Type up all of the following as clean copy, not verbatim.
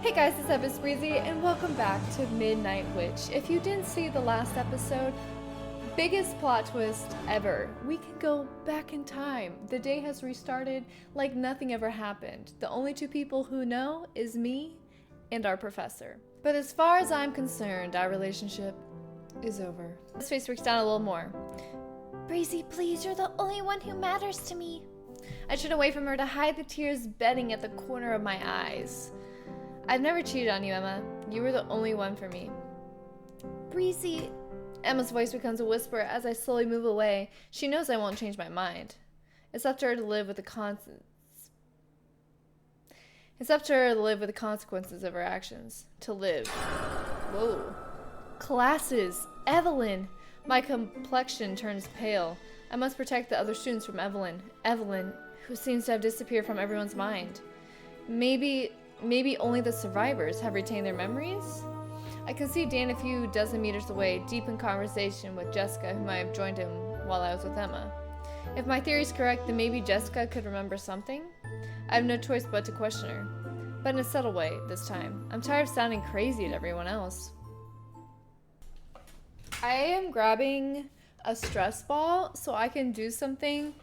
Hey guys, it's Evis Breezy, and welcome back to Midnight Witch. If you didn't see the last episode, biggest plot twist ever. We can go back in time. The day has restarted like nothing ever happened. The only two people who know is me and our professor. But as far as I'm concerned, our relationship is over. His face breaks down a little more. Breezy, please, you're the only one who matters to me. I turn away from her to hide the tears bedding at the corner of my eyes. I've never cheated on you, Emma. You were the only one for me. Breezy. Emma's voice becomes a whisper as I slowly move away. She knows I won't change my mind. It's up to her to live with the consequences of her actions. To live. Whoa. Classes. Evelyn. My complexion turns pale. I must protect the other students from Evelyn. Evelyn, who seems to have disappeared from everyone's mind. Maybe only the survivors have retained their memories? I can see Dan a few dozen meters away, deep in conversation with Jessica, who might have joined him while I was with Emma. If my theory is correct, then maybe Jessica could remember something? I have no choice but to question her. But in a subtle way, this time. I'm tired of sounding crazy to everyone else. I am grabbing a stress ball so I can do something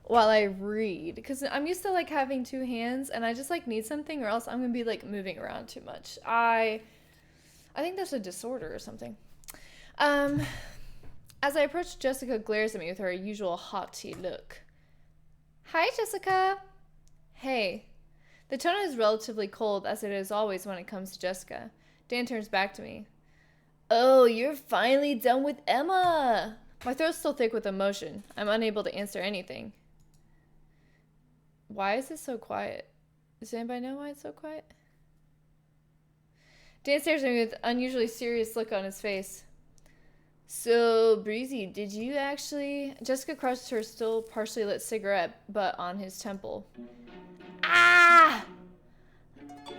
while I read, because I'm used to like having two hands and I just like need something, or else I'm gonna be like moving around too much. I think there's a disorder or something. As I approach, Jessica glares at me with her usual haughty look. Hi, Jessica. Hey. The tone is relatively cold, as it is always when it comes to Jessica. Dan turns back to me. Oh, you're finally done with Emma. My throat's still thick with emotion. I'm unable to answer anything. Why is it so quiet? Does anybody know why it's so quiet? Dan stares at me with an unusually serious look on his face. So, Breezy, did you actually... Jessica crushed her still partially lit cigarette butt on his temple. Ah!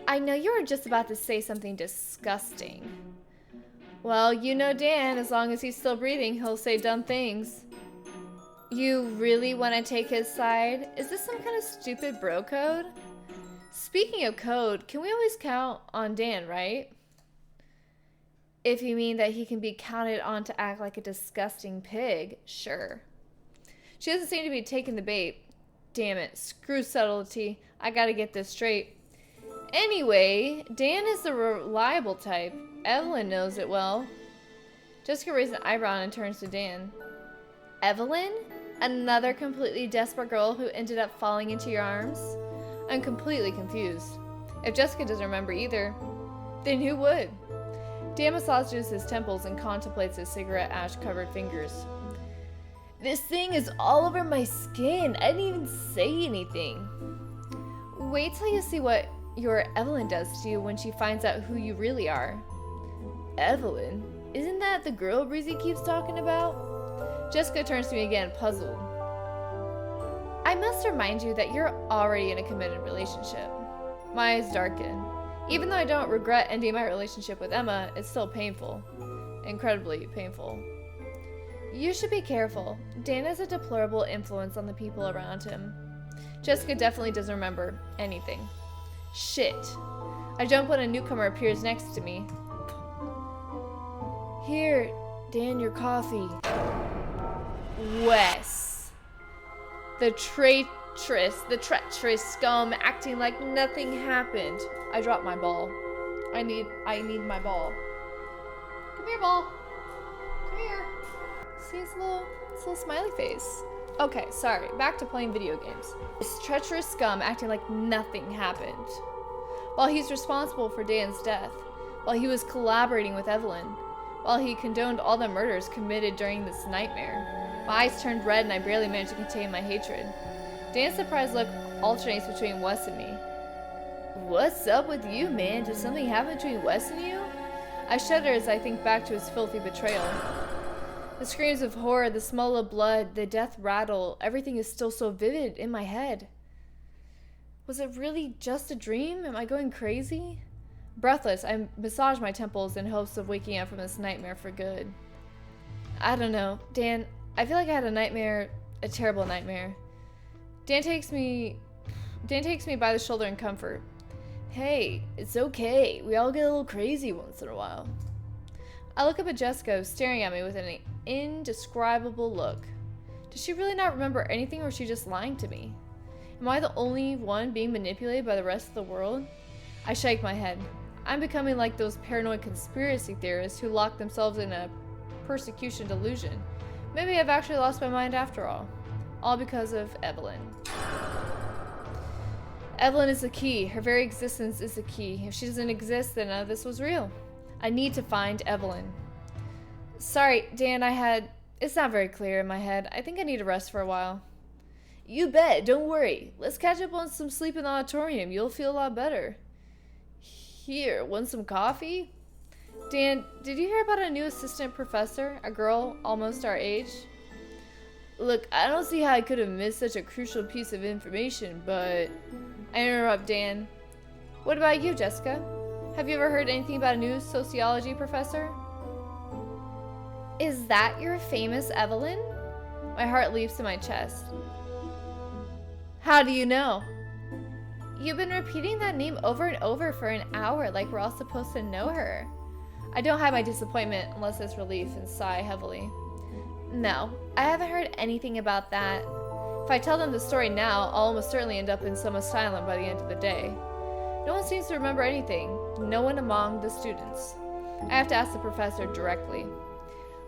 I know you were just about to say something disgusting. Well, you know Dan, as long as he's still breathing, he'll say dumb things. You really want to take his side? Is this some kind of stupid bro code? Speaking of code, can we always count on Dan, right? If you mean that he can be counted on to act like a disgusting pig, sure. She doesn't seem to be taking the bait. Damn it, screw subtlety. I gotta get this straight. Anyway, Dan is the reliable type. Evelyn knows it well. Jessica raises an eyebrow and turns to Dan. Evelyn? Another completely desperate girl who ended up falling into your arms? I'm completely confused. If Jessica doesn't remember either, then who would? Dan massages his temples and contemplates his cigarette ash-covered fingers. This thing is all over my skin. I didn't even say anything. Wait till you see what your Evelyn does to you when she finds out who you really are. Evelyn? Isn't that the girl Breezy keeps talking about? Jessica turns to me again, puzzled. I must remind you that you're already in a committed relationship. My eyes darken. Even though I don't regret ending my relationship with Emma, it's still painful. Incredibly painful. You should be careful. Dan has a deplorable influence on the people around him. Jessica definitely doesn't remember anything. Shit. I jump when a newcomer appears next to me. Here, Dan, your coffee. Wes. The treacherous scum acting like nothing happened. I dropped my ball. I need my ball. Come here, ball. Come here. See his little smiley face. Okay, sorry. Back to playing video games. This treacherous scum acting like nothing happened. While he's responsible for Dan's death. While he was collaborating with Evelyn. While he condoned all the murders committed during this nightmare. My eyes turned red and I barely managed to contain my hatred. Dan's surprised look alternates between Wes and me. What's up with you, man? Did something happen between Wes and you? I shudder as I think back to his filthy betrayal. The screams of horror, the smell of blood, the death rattle, everything is still so vivid in my head. Was it really just a dream? Am I going crazy? Breathless, I massage my temples in hopes of waking up from this nightmare for good. I don't know. Dan, I feel like I had a nightmare, a terrible nightmare. Dan takes me by the shoulder in comfort. Hey, it's okay. We all get a little crazy once in a while. I look up at Jessica, staring at me with an indescribable look. Does she really not remember anything, or is she just lying to me? Am I the only one being manipulated by the rest of the world? I shake my head. I'm becoming like those paranoid conspiracy theorists who lock themselves in a persecution delusion. Maybe I've actually lost my mind after all. All because of Evelyn. Evelyn is the key. Her very existence is the key. If she doesn't exist, then none of this was real. I need to find Evelyn. Sorry, Dan, it's not very clear in my head. I think I need to rest for a while. You bet, don't worry. Let's catch up on some sleep in the auditorium. You'll feel a lot better. Here, want some coffee? Dan, did you hear about a new assistant professor? A girl almost our age? Look, I don't see how I could have missed such a crucial piece of information, but... I interrupt Dan. What about you, Jessica? Have you ever heard anything about a new sociology professor? Is that your famous Evelyn? My heart leaps in my chest. How do you know? You've been repeating that name over and over for an hour like we're all supposed to know her. I don't hide my disappointment unless it's relief and sigh heavily. No, I haven't heard anything about that. If I tell them the story now, I'll almost certainly end up in some asylum by the end of the day. No one seems to remember anything. No one among the students. I have to ask the professor directly.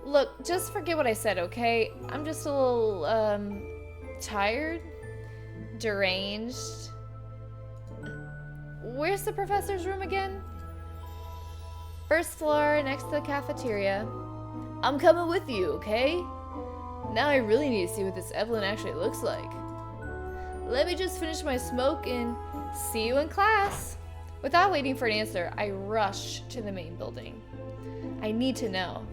Look, just forget what I said, okay? I'm just a little, tired? Deranged? Where's the professor's room again? First floor, next to the cafeteria. I'm coming with you, okay? Now I really need to see what this Evelyn actually looks like. Let me just finish my smoke and see you in class. Without waiting for an answer, I rush to the main building. I need to know.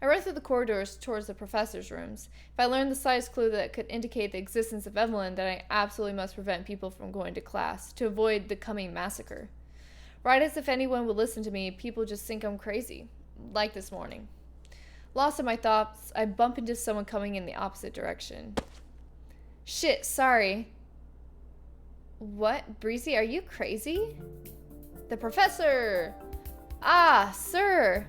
I run through the corridors towards the professor's rooms. If I learn the slightest clue that could indicate the existence of Evelyn, then I absolutely must prevent people from going to class to avoid the coming massacre. Right as if anyone would listen to me, people just think I'm crazy, like this morning. Lost in my thoughts, I bump into someone coming in the opposite direction. Shit, sorry. What? Breezy, are you crazy? The professor! Ah, sir!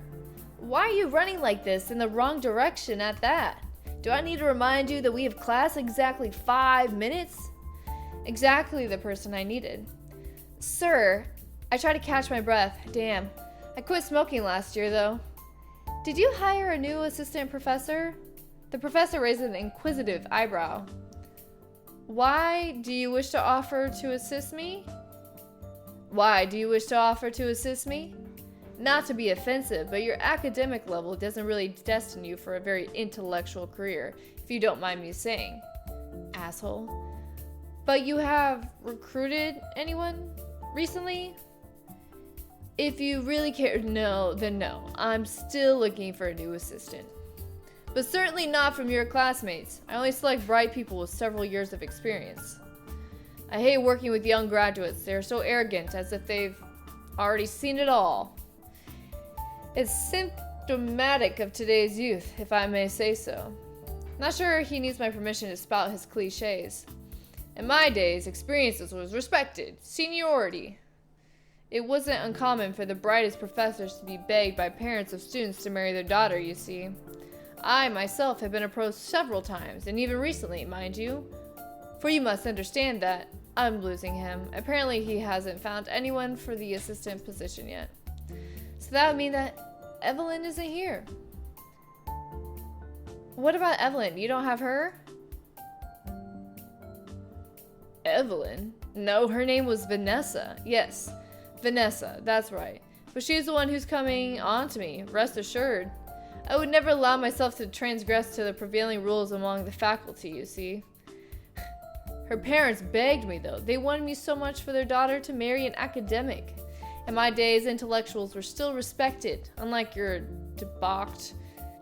Why are you running like this in the wrong direction at that? Do I need to remind you that we have class in exactly 5 minutes? Exactly the person I needed. Sir, I try to catch my breath. Damn. I quit smoking last year, though. Did you hire a new assistant professor? The professor raised an inquisitive eyebrow. Why do you wish to offer to assist me? Why do you wish to offer to assist me? Not to be offensive, but your academic level doesn't really destine you for a very intellectual career, if you don't mind me saying. Asshole. But you have recruited anyone recently? If you really care to know, then no. I'm still looking for a new assistant. But certainly not from your classmates. I only select bright people with several years of experience. I hate working with young graduates. They're so arrogant, as if they've already seen it all. It's symptomatic of today's youth, if I may say so. Not sure he needs my permission to spout his cliches. In my days, experiences was respected. Seniority. It wasn't uncommon for the brightest professors to be begged by parents of students to marry their daughter, you see. I, myself, have been approached several times, and even recently, mind you. For you must understand that I'm losing him. Apparently he hasn't found anyone for the assistant position yet. So that would mean that Evelyn isn't here. What about Evelyn? You don't have her? Evelyn? No, her name was Vanessa. Yes. Vanessa, that's right. But she's the one who's coming on to me, rest assured. I would never allow myself to transgress to the prevailing rules among the faculty, you see. Her parents begged me, though. They wanted me so much for their daughter to marry an academic. In my days, intellectuals were still respected, unlike your debauched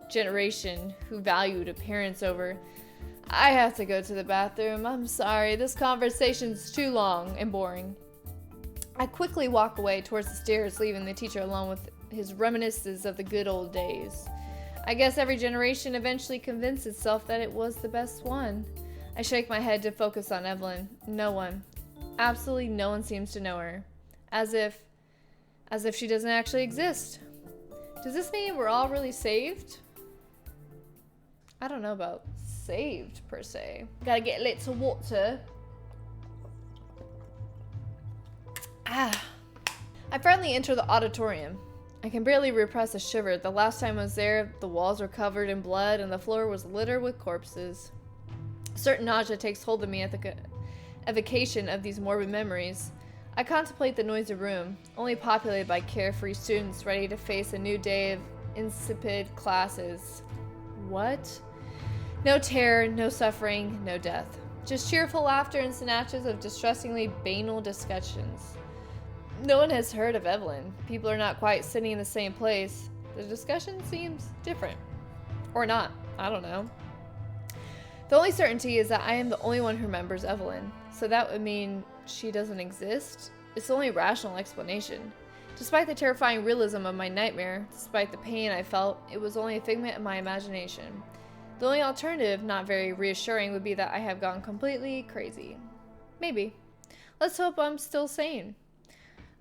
generation who valued appearance over... I have to go to the bathroom. I'm sorry. This conversation's too long and boring. I quickly walk away towards the stairs, leaving the teacher alone with his reminiscences of the good old days. I guess every generation eventually convinced itself that it was the best one. I shake my head to focus on Evelyn. No one. Absolutely no one seems to know her. As if she doesn't actually exist. Does this mean we're all really saved? I don't know about saved, per se. Gotta get lit to water. Ah. I finally enter the auditorium. I can barely repress a shiver. The last time I was there, the walls were covered in blood and the floor was littered with corpses. A certain nausea takes hold of me at the evocation of these morbid memories. I contemplate the noisy room, only populated by carefree students ready to face a new day of insipid classes. What? No terror, no suffering, no death. Just cheerful laughter and snatches of distressingly banal discussions. No one has heard of Evelyn. People are not quite sitting in the same place. The discussion seems different. Or not. I don't know. The only certainty is that I am the only one who remembers Evelyn. So that would mean she doesn't exist? It's the only rational explanation. Despite the terrifying realism of my nightmare, despite the pain I felt, it was only a figment of my imagination. The only alternative, not very reassuring, would be that I have gone completely crazy. Maybe. Let's hope I'm still sane.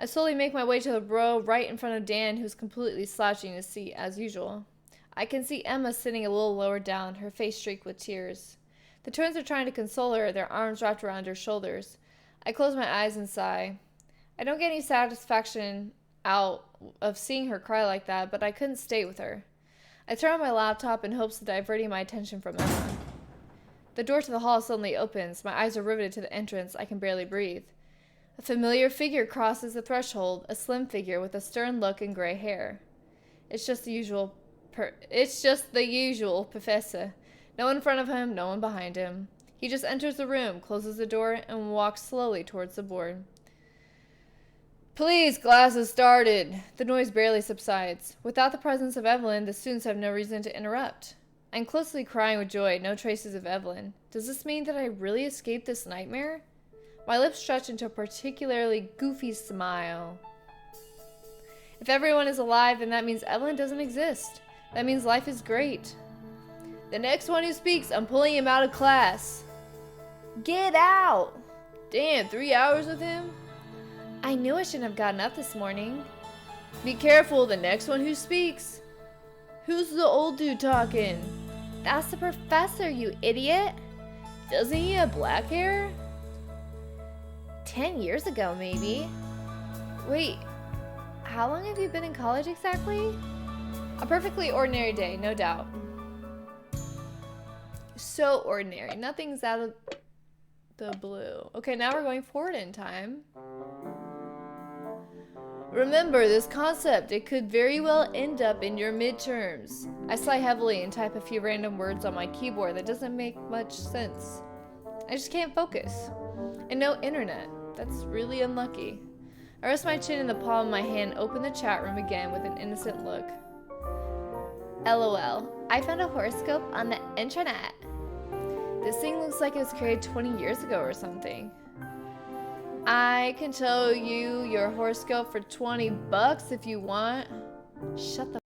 I slowly make my way to the row right in front of Dan, who's completely slouching in his seat as usual. I can see Emma sitting a little lower down, her face streaked with tears. The twins are trying to console her, their arms wrapped around her shoulders. I close my eyes and sigh. I don't get any satisfaction out of seeing her cry like that, but I couldn't stay with her. I turn on my laptop in hopes of diverting my attention from Emma. The door to the hall suddenly opens. My eyes are riveted to the entrance. I can barely breathe. A familiar figure crosses the threshold, a slim figure with a stern look and gray hair. It's just the usual professor. No one in front of him, no one behind him. He just enters the room, closes the door, and walks slowly towards the board. Please, class has started. The noise barely subsides. Without the presence of Evelyn, the students have no reason to interrupt. I'm closely crying with joy, no traces of Evelyn. Does this mean that I really escaped this nightmare? My lips stretch into a particularly goofy smile. If everyone is alive, then that means Evelyn doesn't exist. That means life is great. The next one who speaks, I'm pulling him out of class. Get out! Damn, 3 hours with him? I knew I shouldn't have gotten up this morning. Be careful, the next one who speaks. Who's the old dude talking? That's the professor, you idiot. Doesn't he have black hair? 10 years ago, maybe. Wait, how long have you been in college exactly? A perfectly ordinary day, no doubt. So ordinary. Nothing's out of the blue. Okay, now we're going forward in time. Remember this concept. It could very well end up in your midterms. I sigh heavily and type a few random words on my keyboard that doesn't make much sense. I just can't focus. And no internet. That's really unlucky. I rest my chin in the palm of my hand and open the chat room again with an innocent look. LOL. I found a horoscope on the internet. This thing looks like it was created 20 years ago or something. I can tell you your horoscope for $20 if you want. Shut the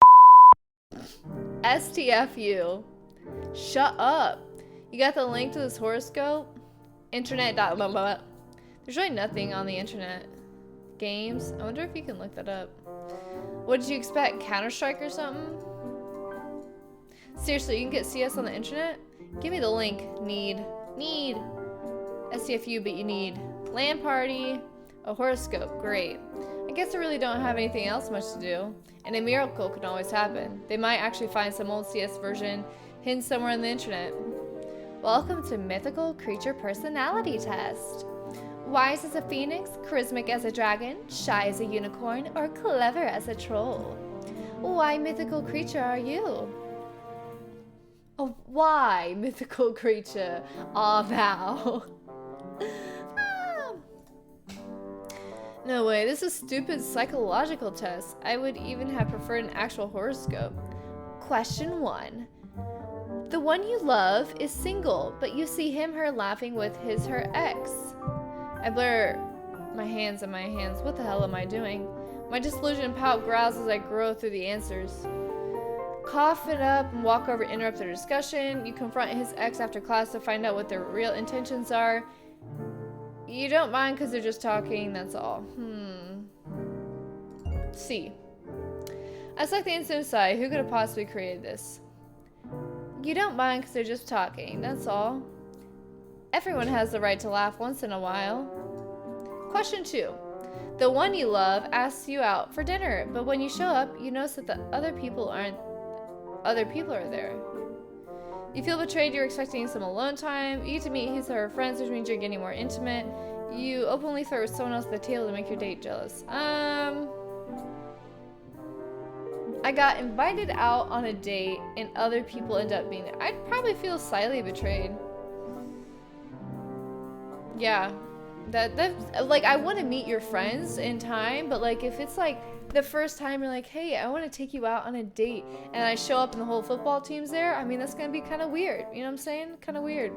STFU. Shut up. You got the link to this horoscope? Internet. There's really nothing on the internet. Games. I wonder if you can look that up. What did you expect? Counter-Strike or something? Seriously, you can get CS on the internet? Give me the link. Need. STFU, but you need. LAN party. A horoscope. Great. I guess I really don't have anything else much to do. And a miracle could always happen. They might actually find some old CS version hidden somewhere on the internet. Welcome to Mythical Creature Personality Test. Wise as a phoenix, charismatic as a dragon, shy as a unicorn, or clever as a troll? Why mythical creature are you? Oh, why mythical creature are thou? No way, this is a stupid psychological test. I would even have preferred an actual horoscope. Question 1. The one you love is single, but you see him/her laughing with his/her ex. I blur my hands and my hands. What the hell am I doing? My disillusioned pout growls as I grow through the answers. Cough it up and walk over to interrupt their discussion. You confront his ex after class to find out what their real intentions are. You don't mind because they're just talking, that's all. C. I select the instant sigh. Who could have possibly created this? You don't mind because they're just talking, that's all. Everyone has the right to laugh once in a while. Question 2. The one you love asks you out for dinner, but when you show up, you notice that the other people are there. You feel betrayed, you're expecting some alone time. You get to meet his or her friends, which means you're getting more intimate. You openly flirt with someone else at the table to make your date jealous. I got invited out on a date and other people end up being there. I'd probably feel slightly betrayed. Yeah. That's like, I want to meet your friends in time, but like if it's like the first time you're like, hey, I want to take you out on a date, and I show up and the whole football team's there, I mean, that's gonna be kind of weird. You know what I'm saying? Kind of weird.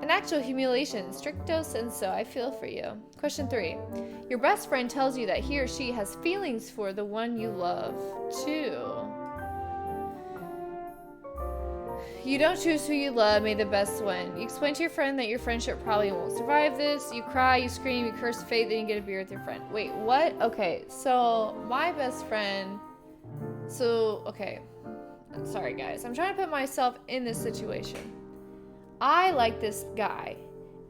An actual humiliation, stricto sensu, I feel for you. Question 3. Your best friend tells you that he or she has feelings for the one you love, too. You don't choose who you love, may the best win. You explain to your friend that your friendship probably won't survive this. You cry, you scream, you curse fate, then you get a beer with your friend. Wait, what? Okay, so my best friend... okay. I'm sorry, guys. I'm trying to put myself in this situation. I like this guy,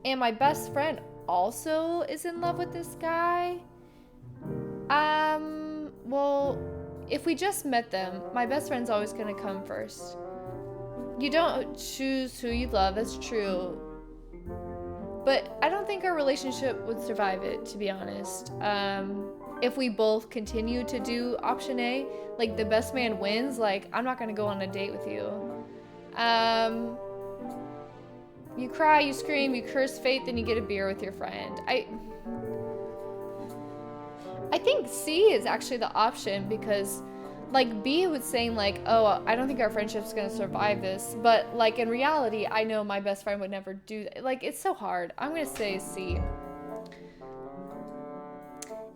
and my best friend also is in love with this guy. Well, if we just met them, my best friend's always gonna come first. You don't choose who you love, that's true. But I don't think our relationship would survive it, to be honest. If we both continue to do option A, like the best man wins, like I'm not gonna go on a date with you. You cry, you scream, you curse fate, then you get a beer with your friend. I think C is actually the option because like B was saying like, oh, I don't think our friendship's gonna survive this, but like in reality, I know my best friend would never do that. Like it's so hard. I'm gonna say C.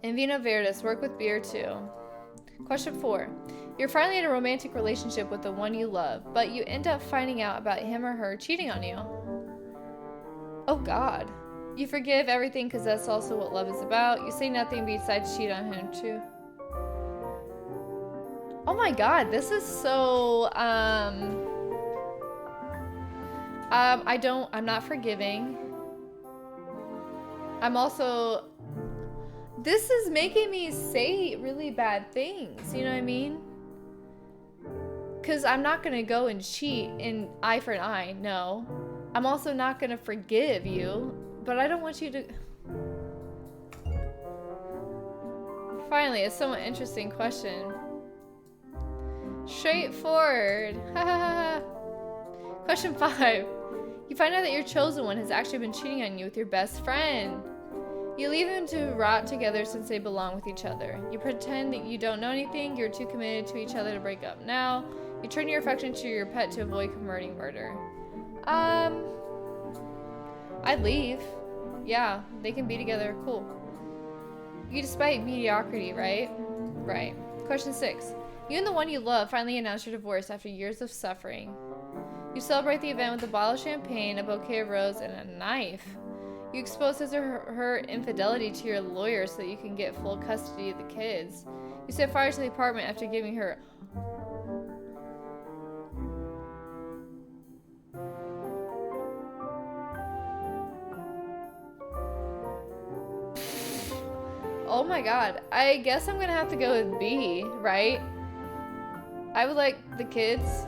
In Vino Verdis, work with beer too. Question 4. You're finally in a romantic relationship with the one you love, but you end up finding out about him or her cheating on you. Oh God. You forgive everything because that's also what love is about. You say nothing, but you decide to cheat on him too. Oh my God, this is so, I'm not forgiving. I'm also, this is making me say really bad things, you know what I mean? Because I'm not going to go and cheat in eye for an eye, no. I'm also not going to forgive you, but I don't want you to... Finally, a somewhat interesting question. Straightforward. Question 5. You find out that your chosen one has actually been cheating on you with your best friend. You leave them to rot together since they belong with each other. You pretend that you don't know anything, you're too committed to each other to break up now. You turn your affection to your pet to avoid committing murder. I'd leave. Yeah, they can be together, cool. You despite mediocrity, right? Right. Question 6. You and the one you love finally announce your divorce after years of suffering. You celebrate the event with a bottle of champagne, a bouquet of roses, and a knife. You expose his or her infidelity to your lawyer so that you can get full custody of the kids. You set fire to the apartment after giving her... Oh my God. I guess I'm gonna have to go with B, right? I would like the kids.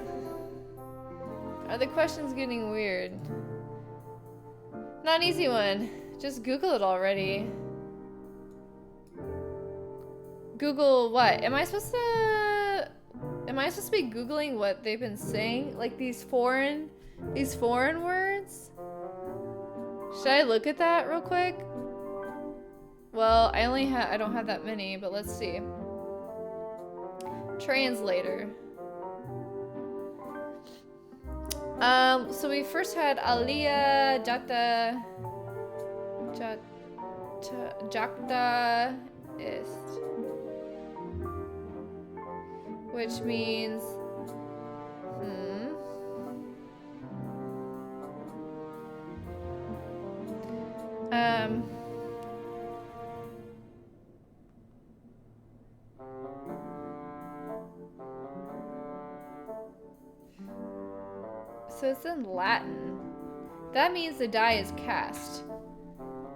Are the questions getting weird? Not an easy one. Just Google it already. Google what? Am I supposed to be Googling what they've been saying? Like these foreign words? Should I look at that real quick? Well, I don't have that many, but let's see. Translator. So we first had Aliyah Jakta ist, which means Um... So it's in Latin. That means the die is cast.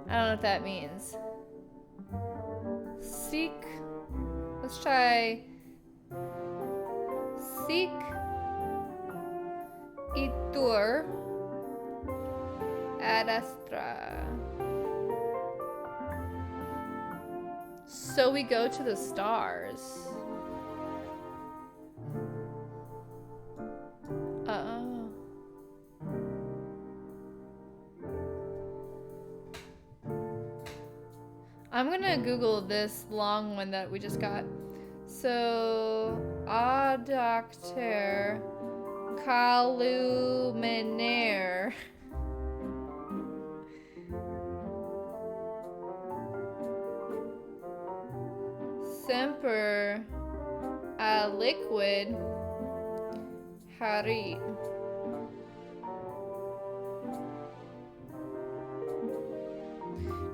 I don't know what that means. Seek. Let's try. Seek. Itur. Ad astra. So we go to the stars. Uh-oh. I'm gonna Google this long one that we just got. So, Adocter Caluminaire. Semper a liquid harit.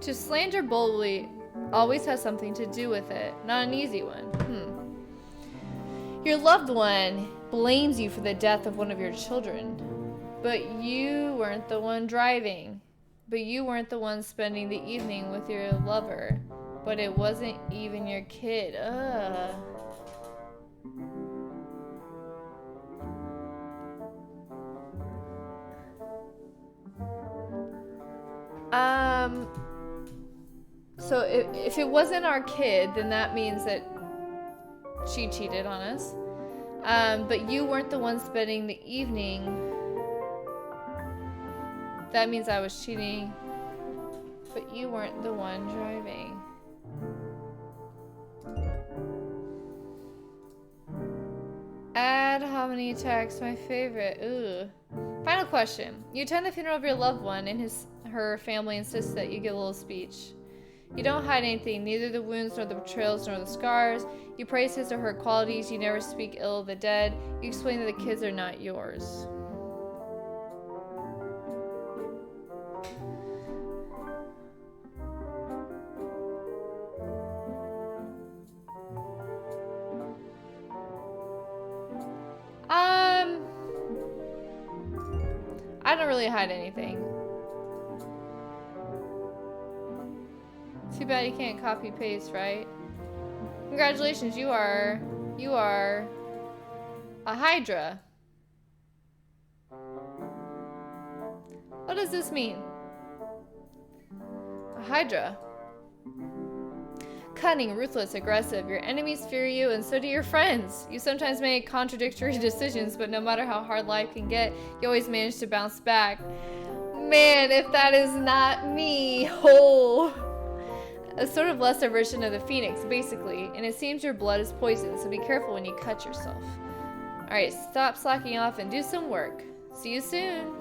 To slander boldly always has something to do with it. Not an easy one. Your loved one blames you for the death of one of your children. But you weren't the one driving. But you weren't the one spending the evening with your lover. But it wasn't even your kid. Ugh. So if it wasn't our kid, then that means that she cheated on us. But you weren't the one spending the evening. That means I was cheating. But you weren't the one driving. Ad hominem text, my favorite. Ooh. Final question. You attend the funeral of your loved one and her family insists that you give a little speech. You don't hide anything, neither the wounds, nor the betrayals, nor the scars. You praise his or her qualities. You never speak ill of the dead. You explain that the kids are not yours. I don't really hide anything. Too bad you can't copy paste, right? Congratulations, you are a Hydra. What does this mean? A Hydra. Cunning, ruthless, aggressive. Your enemies fear you, and so do your friends. You sometimes make contradictory decisions, but no matter how hard life can get, you always manage to bounce back. Man, if that is not me. Oh. A sort of lesser version of the phoenix, basically, and it seems your blood is poisoned, so be careful when you cut yourself. Alright, stop slacking off and do some work. See you soon.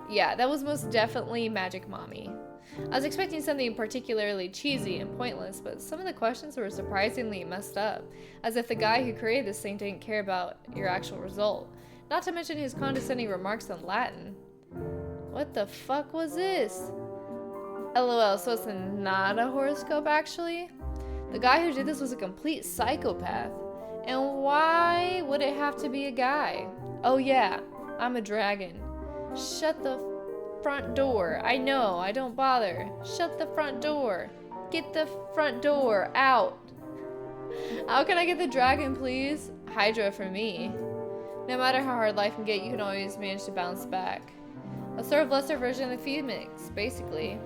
Yeah, that was most definitely Magic Mommy. I was expecting something particularly cheesy and pointless, but some of the questions were surprisingly messed up, as if the guy who created this thing didn't care about your actual result. Not to mention his condescending remarks in Latin. What the fuck was this? LOL, so it's not a horoscope actually? The guy who did this was a complete psychopath. And why would it have to be a guy? Oh yeah, I'm a dragon. Shut the front door. I know, I don't bother. Shut the front door. Get the front door out. How can I get the dragon, please? Hydra for me. No matter how hard life can get, you can always manage to bounce back. A sort of lesser version of the phoenix, basically.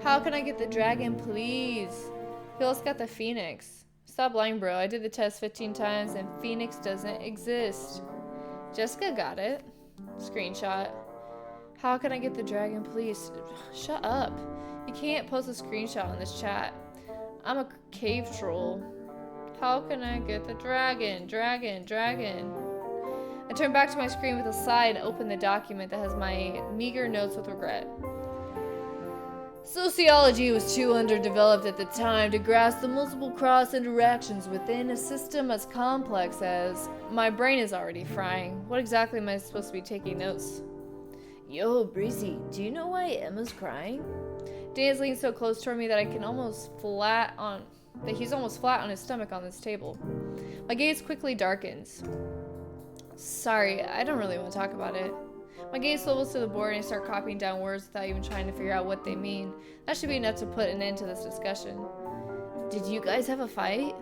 How can I get the dragon, please? Who else got the phoenix? Stop lying, bro. I did the test 15 times and phoenix doesn't exist. Jessica got it. Screenshot. How can I get the dragon, please? Shut up. You can't post a screenshot in this chat. I'm a cave troll. How can I get the dragon? Dragon. I turn back to my screen with a sigh and open the document that has my meager notes with regret. Sociology was too underdeveloped at the time to grasp the multiple cross interactions within a system as complex as... My brain is already frying. What exactly am I supposed to be taking notes? Yo, Breezy, do you know why Emma's crying? Dan is leaning so close toward me that he's almost flat on his stomach on this table. My gaze quickly darkens. Sorry, I don't really want to talk about it. My gaze swivels to the board and I start copying down words without even trying to figure out what they mean. That should be enough to put an end to this discussion. Did you guys have a fight?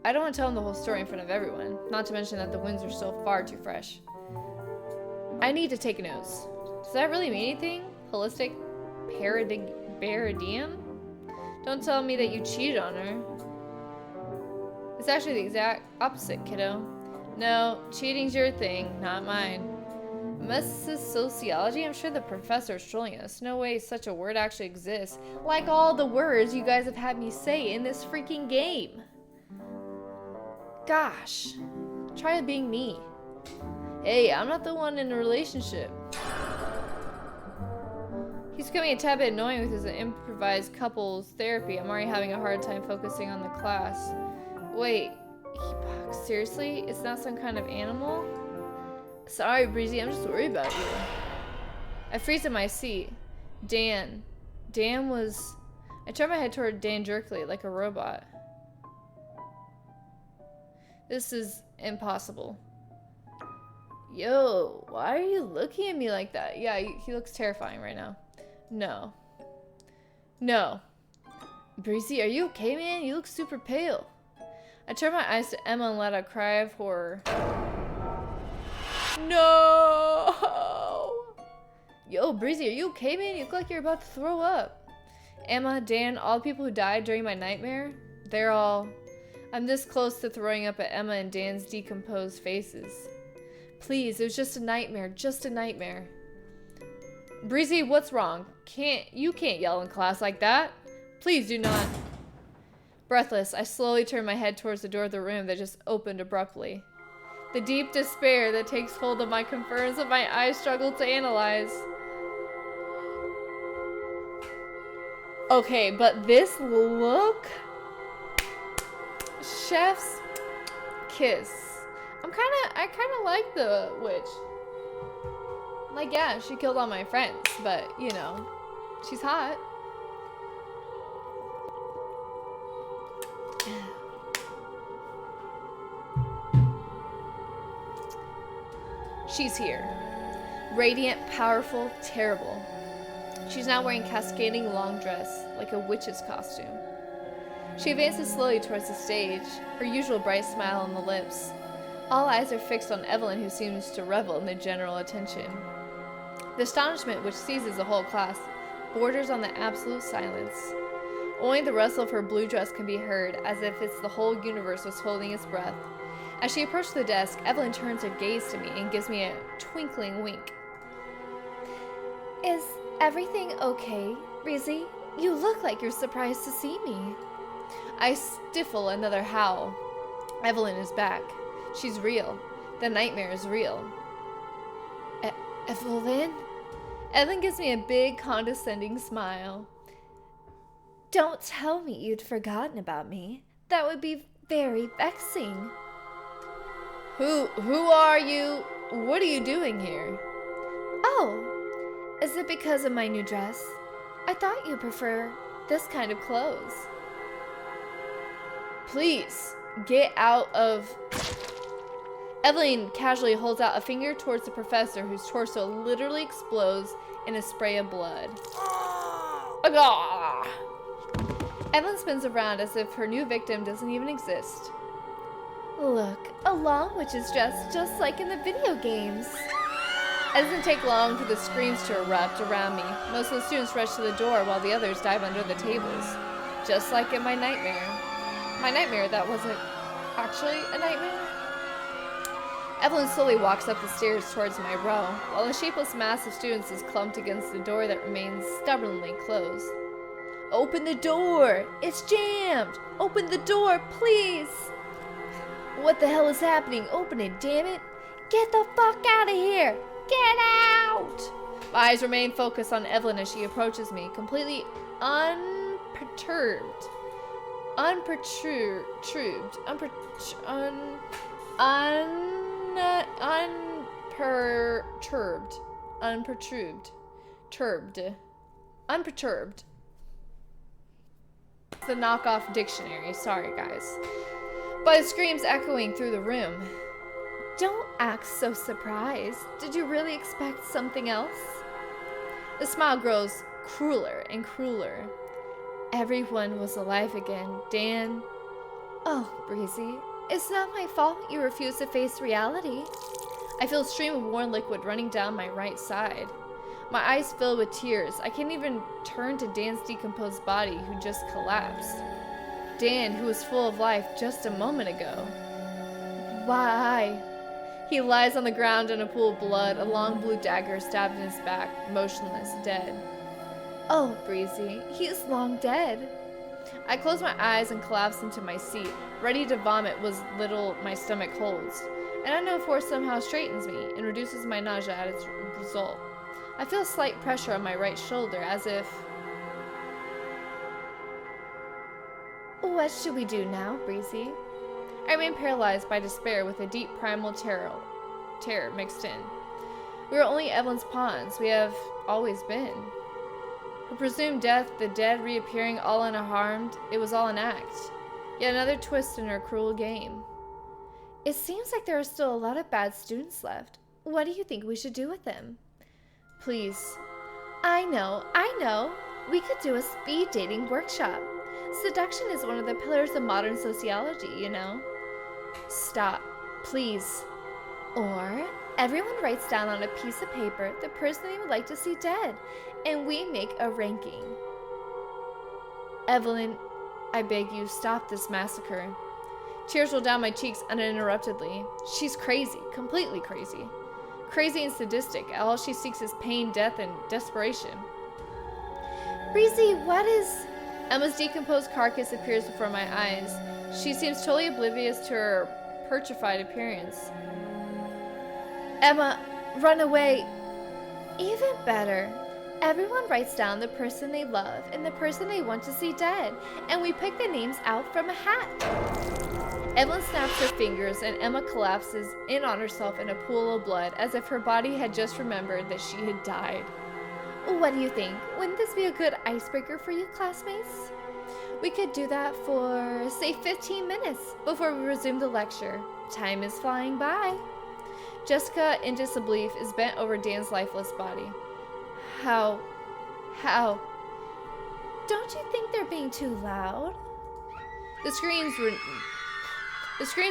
I don't want to tell him the whole story in front of everyone, not to mention that the wounds are still far too fresh. I need to take notes. Does that really mean anything? Holistic paradigm? Don't tell me that you cheated on her. It's actually the exact opposite, kiddo. No, cheating's your thing, not mine. Mrs. Sociology? I'm sure the professor's trolling us. No way such a word actually exists. Like all the words you guys have had me say in this freaking game. Gosh. Try being me. Hey, I'm not the one in a relationship. He's becoming a tad bit annoying with his improvised couples therapy. I'm already having a hard time focusing on the class. Wait, seriously? It's not some kind of animal? Sorry, Breezy, I'm just worried about you. I freeze in my seat. Dan. I turn my head toward Dan jerkily, like a robot. This is impossible. Yo, why are you looking at me like that? Yeah, he looks terrifying right now. No. Breezy, are you okay, man? You look super pale. I turn my eyes to Emma and let out a cry of horror. No! Yo, Breezy, are you okay, man? You look like you're about to throw up. Emma, Dan, all the people who died during my nightmare, I'm this close to throwing up at Emma and Dan's decomposed faces. Please, it was just a nightmare. Breezy, what's wrong? You can't yell in class like that. Please do not. Breathless, I slowly turn my head towards the door of the room that just opened abruptly. The deep despair that takes hold of my confirms what my eyes struggle to analyze. Okay, but this look... Chef's kiss. I kinda like the witch. Like, yeah, she killed all my friends, but, you know, she's hot. She's here. Radiant, powerful, terrible. She's now wearing cascading long dress, like a witch's costume. She advances slowly towards the stage, her usual bright smile on the lips. All eyes are fixed on Evelyn, who seems to revel in the general attention. The astonishment which seizes the whole class borders on the absolute silence. Only the rustle of her blue dress can be heard, as if the whole universe was holding its breath. As she approached the desk, Evelyn turns her gaze to me and gives me a twinkling wink. Is everything okay, Rizzy? You look like you're surprised to see me. I stifle another howl. Evelyn is back. She's real. The nightmare is real. Evelyn? Evelyn gives me a big, condescending smile. Don't tell me you'd forgotten about me. That would be very vexing. Who are you? What are you doing here? Oh, is it because of my new dress? I thought you prefer this kind of clothes. Please, get out of... Evelyn casually holds out a finger towards the professor, whose torso literally explodes in a spray of blood. Ah! Evelyn spins around as if her new victim doesn't even exist. Look, a long witch's dress, just like in the video games. It doesn't take long for the screams to erupt around me. Most of the students rush to the door while the others dive under the tables. Just like in my nightmare. My nightmare that wasn't actually a nightmare. Evelyn slowly walks up the stairs towards my row, while a shapeless mass of students is clumped against the door that remains stubbornly closed. Open the door! It's jammed! Open the door, please! What the hell is happening? Open it, damn it! Get the fuck out of here! Get out! My eyes remain focused on Evelyn as she approaches me, completely unperturbed. unperturbed. It's the knockoff dictionary. Sorry, guys. By the screams echoing through the room. Don't act so surprised. Did you really expect something else? The smile grows crueler and crueler. Everyone was alive again. Dan. Oh, Breezy, it's not my fault you refuse to face reality. I feel a stream of warm liquid running down my right side. My eyes fill with tears. I can't even turn to Dan's decomposed body, who just collapsed. Dan, who was full of life just a moment ago. Why? He lies on the ground in a pool of blood, a long blue dagger stabbed in his back, motionless, dead. Oh, Breezy, he is long dead. I close my eyes and collapse into my seat, ready to vomit what little my stomach holds. An unknown force somehow straightens me and reduces my nausea at its result. I feel a slight pressure on my right shoulder, as if... What should we do now, Breezy? I remain paralyzed by despair with a deep primal terror mixed in. We are only Evelyn's pawns. We have always been. Her presumed death, the dead reappearing all unharmed, it was all an act. Yet another twist in her cruel game. It seems like there are still a lot of bad students left. What do you think we should do with them? Please. I know. We could do a speed dating workshop. Seduction is one of the pillars of modern sociology, you know. Stop, please. Or everyone writes down on a piece of paper the person they would like to see dead, and we make a ranking. Evelyn, I beg you, stop this massacre. Tears roll down my cheeks uninterruptedly. She's crazy, completely crazy. Crazy and sadistic. All she seeks is pain, death, and desperation. Breezy, what is... Emma's decomposed carcass appears before my eyes. She seems totally oblivious to her petrified appearance. Emma, run away. Even better. Everyone writes down the person they love and the person they want to see dead, and we pick the names out from a hat. Evelyn snaps her fingers and Emma collapses in on herself in a pool of blood as if her body had just remembered that she had died. What do you think? Wouldn't this be a good icebreaker for you, classmates? We could do that for, say, 15 minutes before we resume the lecture. Time is flying by. Jessica, in disbelief, is bent over Dan's lifeless body. How? Don't you think they're being too loud? The screams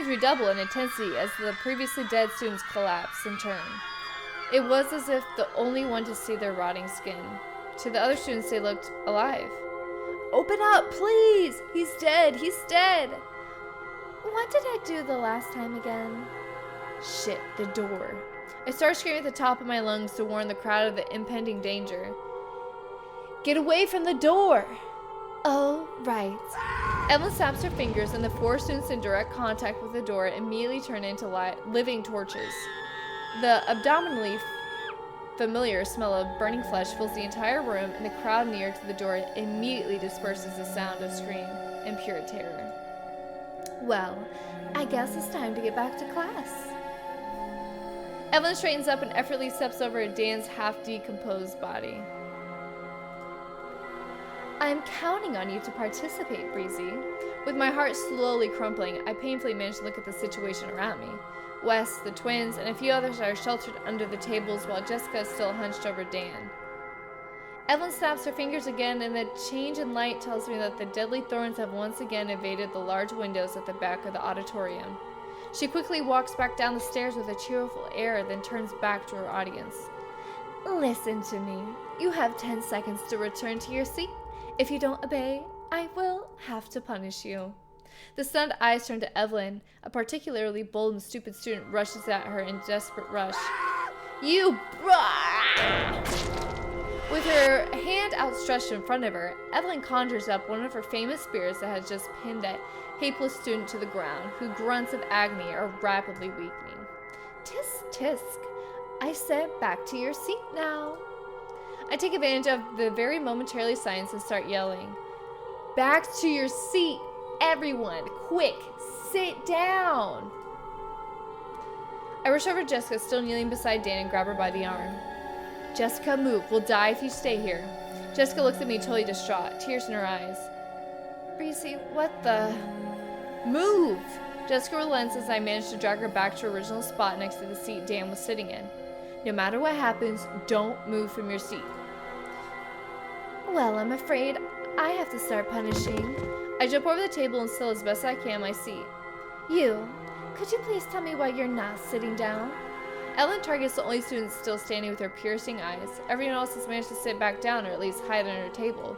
redouble in intensity as the previously dead students collapse in turn. It was as if the only one to see their rotting skin. To the other students, they looked alive. Open up, please! He's dead! He's dead! What did I do the last time again? Shit, the door. I start screaming at the top of my lungs to warn the crowd of the impending danger. Get away from the door! Oh, right. Evelyn snaps her fingers, and the 4 students in direct contact with the door immediately turn into living torches. The abdominally familiar smell of burning flesh fills the entire room, and the crowd near to the door immediately disperses the sound of scream in pure terror. Well, I guess it's time to get back to class. Evelyn straightens up and effortlessly steps over Dan's half-decomposed body. I'm counting on you to participate, Breezy. With my heart slowly crumpling, I painfully manage to look at the situation around me. Wes, the twins, and a few others are sheltered under the tables while Jessica is still hunched over Dan. Evelyn snaps her fingers again, and the change in light tells me that the deadly thorns have once again invaded the large windows at the back of the auditorium. She quickly walks back down the stairs with a cheerful air, then turns back to her audience. Listen to me. You have 10 seconds to return to your seat. If you don't obey, I will have to punish you. The stunned eyes turn to Evelyn. A particularly bold and stupid student rushes at her in desperate rush. You With her hand outstretched in front of her, Evelyn conjures up one of her famous spirits that has just pinned that hapless student to the ground, whose grunts of agony are rapidly weakening. Tisk, tisk. I said back to your seat now. I take advantage of the very momentarily silence and start yelling. Back to your seat, everyone! Quick, sit down! I rush over to Jessica, still kneeling beside Dan, and grab her by the arm. Jessica, move. We'll die if you stay here. Jessica looks at me totally distraught, tears in her eyes. Breezy, what the? Move! Jessica relents as I manage to drag her back to her original spot next to the seat Dan was sitting in. No matter what happens, don't move from your seat. Well, I'm afraid I have to start punishing. I jump over the table and still as best I can my seat. You, could you please tell me why you're not sitting down? Ellen Target's the only student still standing with her piercing eyes. Everyone else has managed to sit back down or at least hide under a table.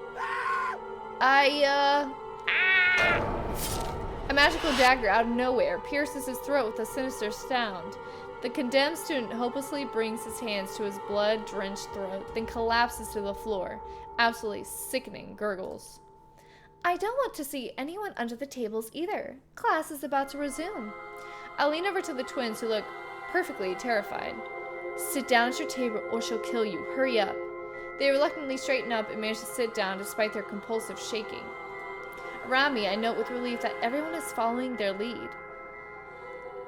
A magical dagger out of nowhere pierces his throat with a sinister sound. The condemned student hopelessly brings his hands to his blood-drenched throat, then collapses to the floor. Absolutely sickening gurgles. I don't want to see anyone under the tables either. Class is about to resume. I lean over to the twins who look perfectly terrified. Sit down at your table or she'll kill you. Hurry up. They reluctantly straighten up and manage to sit down despite their compulsive shaking. Around me, I note with relief that everyone is following their lead.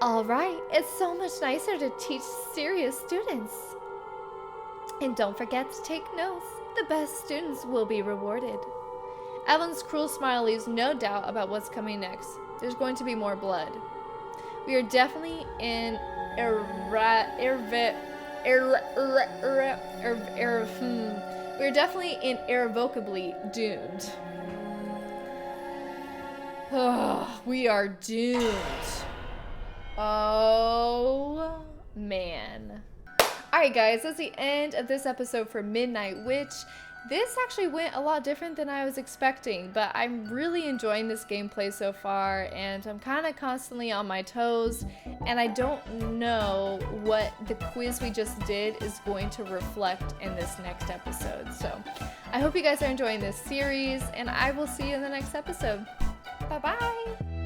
All right, it's so much nicer to teach serious students. And don't forget to take notes. The best students will be rewarded. Evelyn's cruel smile leaves no doubt about what's coming next. There's going to be more blood. We are definitely in we're definitely irrevocably doomed. Oh, we are doomed. Oh, man. Alright guys, that's the end of this episode for Midnight Witch. This actually went a lot different than I was expecting, but I'm really enjoying this gameplay so far, and I'm kind of constantly on my toes, and I don't know what the quiz we just did is going to reflect in this next episode. So I hope you guys are enjoying this series, and I will see you in the next episode. Bye-bye!